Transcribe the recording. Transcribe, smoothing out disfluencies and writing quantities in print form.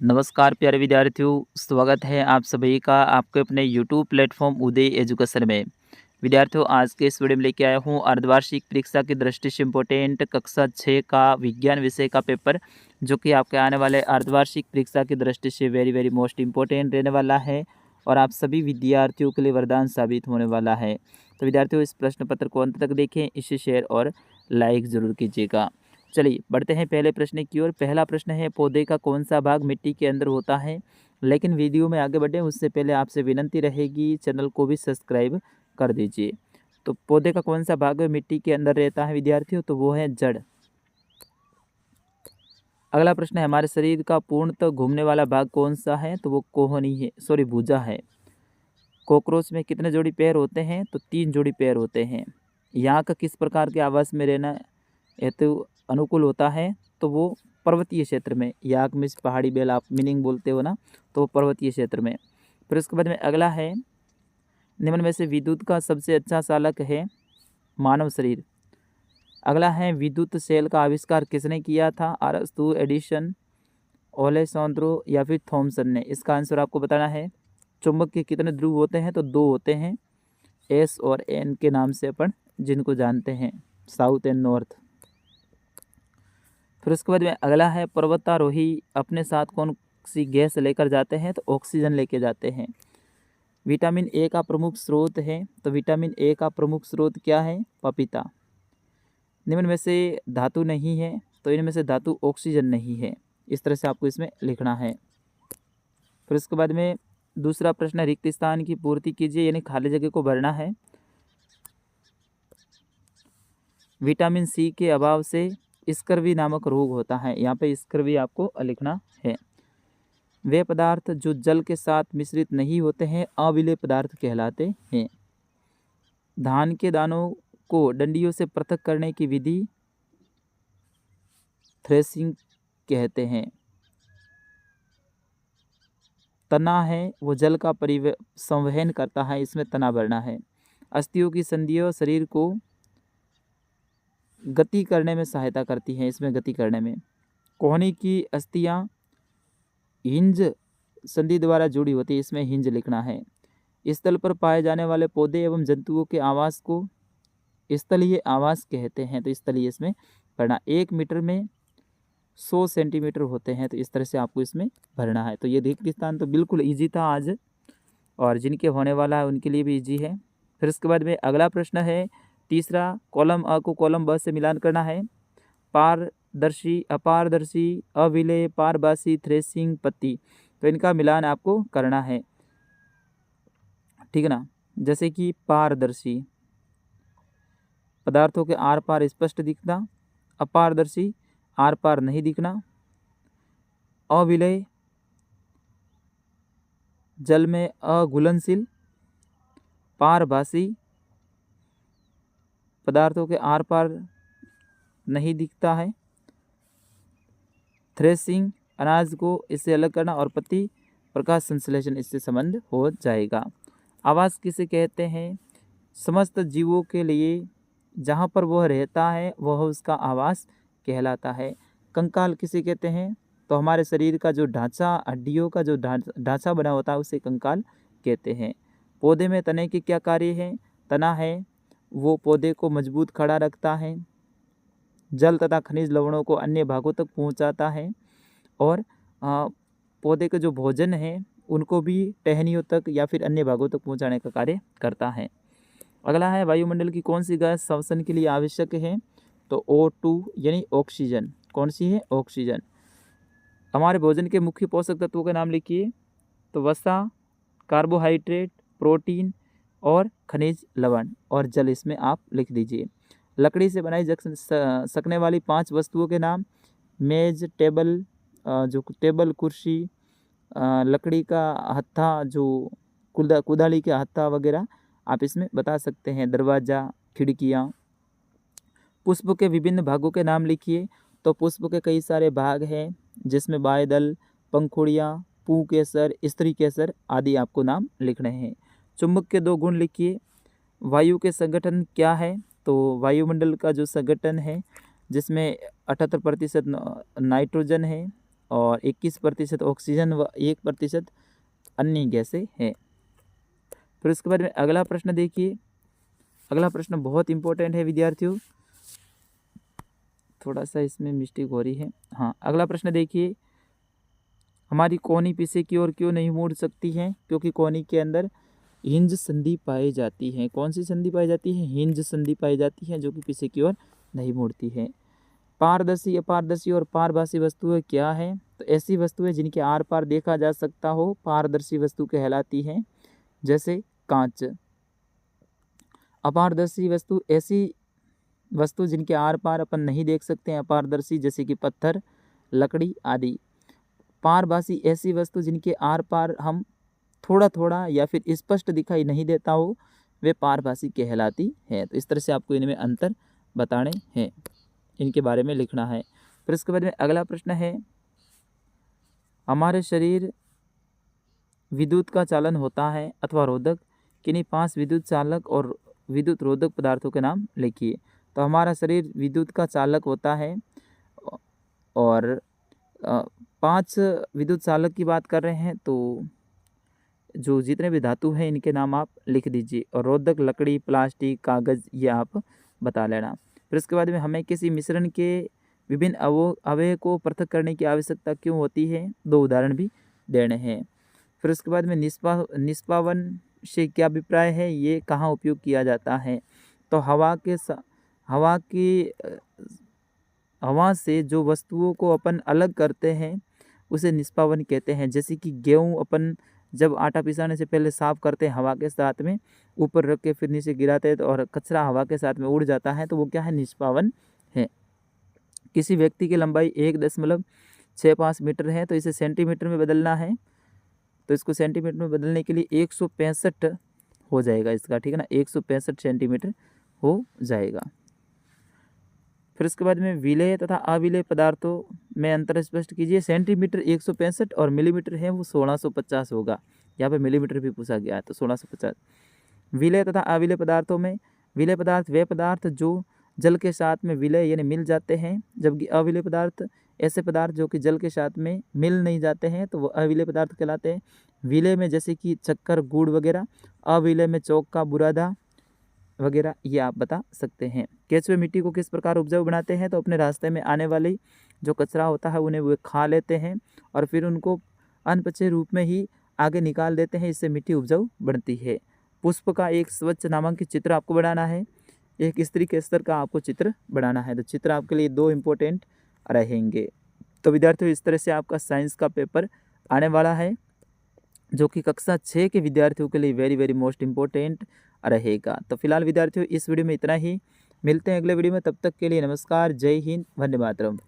नमस्कार प्यारे विद्यार्थियों, स्वागत है आप सभी का आपके अपने यूट्यूब प्लेटफॉर्म उदय एजुकेशन में। विद्यार्थियों, आज के इस वीडियो में लेके आया हूँ अर्धवार्षिक परीक्षा की दृष्टि से इम्पोर्टेंट कक्षा 6 का विज्ञान विषय का पेपर, जो कि आपके आने वाले अर्धवार्षिक परीक्षा की दृष्टि से वेरी वेरी मोस्ट इम्पोर्टेंट रहने वाला है और आप सभी विद्यार्थियों के लिए वरदान साबित होने वाला है। तो विद्यार्थियों, इस प्रश्न पत्र को अंत तक देखें, इसे शेयर और लाइक ज़रूर कीजिएगा। चलिए बढ़ते हैं पहले प्रश्न की ओर। पहला प्रश्न है, पौधे का कौन सा भाग मिट्टी के अंदर होता है। लेकिन वीडियो में आगे बढ़े उससे पहले आपसे विनंती रहेगी, चैनल को भी सब्सक्राइब कर दीजिए। तो पौधे का कौन सा भाग मिट्टी के अंदर रहता है विद्यार्थियों, तो वो है जड़। अगला प्रश्न है, हमारे शरीर का पूर्णतः घूमने वाला भाग कौन सा है, तो वो कोहनी है, सॉरी भुजा है। कॉकरोच में कितने जोड़ी पैर होते हैं, तो 3 जोड़ी पैर होते हैं। यहाँ का किस प्रकार के आवास में रहना हेतु अनुकूल होता है, तो वो पर्वतीय क्षेत्र में। याक में पहाड़ी बेल आप मीनिंग बोलते हो ना, तो वो पर्वतीय क्षेत्र में। फिर उसके बाद में अगला है, निम्न में से विद्युत का सबसे अच्छा चालक है मानव शरीर। अगला है, विद्युत सेल का आविष्कार किसने किया था, अरस्तु, एडिसन, ओलेसांद्रो या फिर थॉमसन ने। इसका आंसर आपको बताना है। चुंबक के कितने ध्रुव होते हैं, तो 2 होते हैं, एस और एन के नाम से अपन जिनको जानते हैं, साउथ एंड नॉर्थ। फिर उसके बाद में अगला है, पर्वतारोही अपने साथ कौन सी गैस लेकर जाते हैं, तो ऑक्सीजन लेके जाते हैं। विटामिन ए का प्रमुख स्रोत है, तो विटामिन ए का प्रमुख स्रोत क्या है, पपीता। निम्न में से धातु नहीं है, तो इनमें से धातु ऑक्सीजन नहीं है। इस तरह से आपको इसमें लिखना है। फिर उसके बाद में दूसरा प्रश्न, रिक्त स्थान की पूर्ति कीजिए, यानी खाली जगह को भरना है। विटामिन सी के अभाव से स्कर्वी नामक रोग होता है। यहाँ पे स्कर्वी आपको लिखना है। वे पदार्थ जो जल के साथ मिश्रित नहीं होते हैं अविलेय पदार्थ कहलाते हैं। धान के दानों को डंडियों से पृथक करने की विधि थ्रेसिंग कहते हैं। तना है वो जल का संवहन करता है, इसमें तना भरना है। अस्थियों की संधियां शरीर को गति करने में सहायता करती हैं, इसमें गति करने में। कोहनी की अस्थियां हिंज संधि द्वारा जुड़ी होती है, इसमें हिंज लिखना है। स्थल पर पाए जाने वाले पौधे एवं जंतुओं के आवास को स्थलीय आवास कहते हैं, तो स्थलीय इसमें पढ़ना। 1 मीटर में 100 सेंटीमीटर होते हैं, तो इस तरह से आपको इसमें भरना है। तो ये रिक्त स्थान तो बिल्कुल ईजी था आज, और जिनके होने वाला है उनके लिए भी ईजी है। फिर उसके बाद में अगला प्रश्न है, तीसरा, कॉलम अ को कॉलम ब से मिलान करना है। पारदर्शी, अपारदर्शी, अविलेय, पारभासी, थ्रेसिंग, पत्ती, तो इनका मिलान आपको करना है, ठीक है ना। जैसे कि पारदर्शी, पदार्थों के आर पार स्पष्ट दिखना। अपारदर्शी, आर पार नहीं दिखना। अविलेय, जल में अघुलनशील। पारभासी, पदार्थों के आर पार नहीं दिखता है। थ्रेसिंग, अनाज को इससे अलग करना। और पत्ती, प्रकाश संश्लेषण, इससे संबंध हो जाएगा। आवास किसे कहते हैं, समस्त जीवों के लिए जहाँ पर वह रहता है वह उसका आवास कहलाता है। कंकाल किसे कहते हैं, तो हमारे शरीर का जो ढांचा, हड्डियों का जो ढांचा बना होता है उसे कंकाल कहते हैं। पौधे में तने के क्या कार्य हैं, तना है वो पौधे को मजबूत खड़ा रखता है, जल तथा खनिज लवणों को अन्य भागों तक पहुंचाता है, और पौधे का जो भोजन है उनको भी टहनियों तक या फिर अन्य भागों तक पहुंचाने का कार्य करता है। अगला है, वायुमंडल की कौन सी गैस श्वसन के लिए आवश्यक है, तो O2 यानी ऑक्सीजन। कौन सी है, ऑक्सीजन। हमारे भोजन के मुख्य पोषक तत्वों के नाम लिखिए, तो वसा, कार्बोहाइड्रेट, प्रोटीन और खनिज लवण, और जल इसमें आप लिख दीजिए। लकड़ी से बनाई सकने वाली 5 वस्तुओं के नाम, मेज, टेबल, जो टेबल, कुर्सी, लकड़ी का हत्था, जो कुदाली के हत्था वगैरह आप इसमें बता सकते हैं। दरवाज़ा, खिड़कियाँ। पुष्प के विभिन्न भागों के नाम लिखिए, तो पुष्प के कई सारे भाग हैं, जिसमें बायदल, पंखुड़ियाँ, पुंकेसर, स्त्री केसर आदि आपको नाम लिखने हैं। चुंबक के 2 गुण लिखिए। वायु के संगठन क्या है, तो वायुमंडल का जो संगठन है जिसमें 78% नाइट्रोजन है और 21% ऑक्सीजन व 1% अन्य गैसें हैं। फिर उसके बाद में अगला प्रश्न देखिए। अगला प्रश्न बहुत इंपॉर्टेंट है विद्यार्थियों, थोड़ा सा इसमें मिस्टेक हो रही है। हाँ, अगला प्रश्न देखिए, हमारी कोहनी पीछे की ओर क्यों नहीं मुड़ सकती है? क्योंकि कोहनी के अंदर हिंज संधि पाई जाती है। कौन सी संधि पाई जाती है? हिंज संधि पाई जाती है, जो कि पीछे की ओर नहीं मुड़ती है। पारदर्शी, अपारदर्शी और पारभासी वस्तुएं क्या है? तो ऐसी वस्तुएं जिनके आर पार देखा जा सकता हो पारदर्शी वस्तु कहलाती है, जैसे कांच। अपारदर्शी वस्तु ऐसी वस्तु जिनके आर पार अपन नहीं देख सकते हैं, अपारदर्शी, जैसे कि पत्थर, लकड़ी आदि। पारभासी ऐसी वस्तु जिनके आर पार हम थोड़ा थोड़ा या फिर स्पष्ट दिखाई नहीं देता हो, वे पारभासी कहलाती है। तो इस तरह से आपको इनमें अंतर बताने हैं, इनके बारे में लिखना है। फिर इसके बाद में अगला प्रश्न है, हमारे शरीर विद्युत का चालन होता है अथवा रोधक, किन्हीं 5 विद्युत चालक और विद्युत रोधक पदार्थों के नाम लिखिए। तो हमारा शरीर विद्युत का चालक होता है और 5 विद्युत चालक की बात कर रहे हैं, तो जो जितने भी धातु हैं इनके नाम आप लिख दीजिए, और रोधक लकड़ी, प्लास्टिक, कागज़, ये आप बता लेना। फिर उसके बाद में हमें किसी मिश्रण के विभिन्न अवयव को पृथक करने की आवश्यकता क्यों होती है? 2 उदाहरण भी देने हैं। फिर उसके बाद में निष्पावन से क्या अभिप्राय है? ये कहाँ उपयोग किया जाता है? तो हवा से जो वस्तुओं को अपन अलग करते हैं उसे निष्पावन कहते हैं। जैसे कि गेहूँ अपन जब आटा पिसाने से पहले साफ करते हैं हवा के साथ में, ऊपर रख के फिर नीचे गिराते हैं, तो और कचरा हवा के साथ में उड़ जाता है, तो वो क्या है? निष्पावन है। किसी व्यक्ति की लंबाई 1.65 मीटर है, तो इसे सेंटीमीटर में बदलना है, तो इसको सेंटीमीटर में बदलने के लिए 165 हो जाएगा इसका, ठीक है ना, 165 सेंटीमीटर हो जाएगा। फिर उसके बाद में विलेय तथा अविलेय पदार्थों में अंतर स्पष्ट कीजिए। सेंटीमीटर 165 और मिलीमीटर है वो 1650 होगा। यहाँ पे मिलीमीटर भी पूछा गया है, तो 1650। विलेय तथा अविलेय पदार्थों में, विलेय पदार्थ वे पदार्थ जो जल के साथ में विलय यानी मिल जाते हैं, जबकि अविलेय पदार्थ ऐसे पदार्थ जो कि जल के साथ में मिल नहीं जाते हैं, तो वो अविलेय पदार्थ कहलाते हैं। विलेय में जैसे कि शक्कर, गुड़ वगैरह, अविलेय में चौका, बुरादा वगैरह, ये आप बता सकते हैं। केंचुए मिट्टी को किस प्रकार उपजाऊ बनाते हैं? तो अपने रास्ते में आने वाली जो कचरा होता है उन्हें वे खा लेते हैं और फिर उनको अनपचे रूप में ही आगे निकाल देते हैं, इससे मिट्टी उपजाऊ बनती है। पुष्प का एक स्वच्छ नामांकित चित्र आपको बनाना है, एक स्त्री के स्तर का आपको चित्र बनाना है। तो चित्र आपके लिए 2 इम्पोर्टेंट रहेंगे। तो विद्यार्थियों, इस तरह से आपका साइंस का पेपर आने वाला है, जो कि कक्षा 6 के विद्यार्थियों के लिए वेरी वेरी मोस्ट इम्पोर्टेंट रहेगा। तो फिलहाल विद्यार्थियों, इस वीडियो में इतना ही। मिलते हैं अगले वीडियो में, तब तक के लिए नमस्कार, जय हिंद, वंदे मातरम।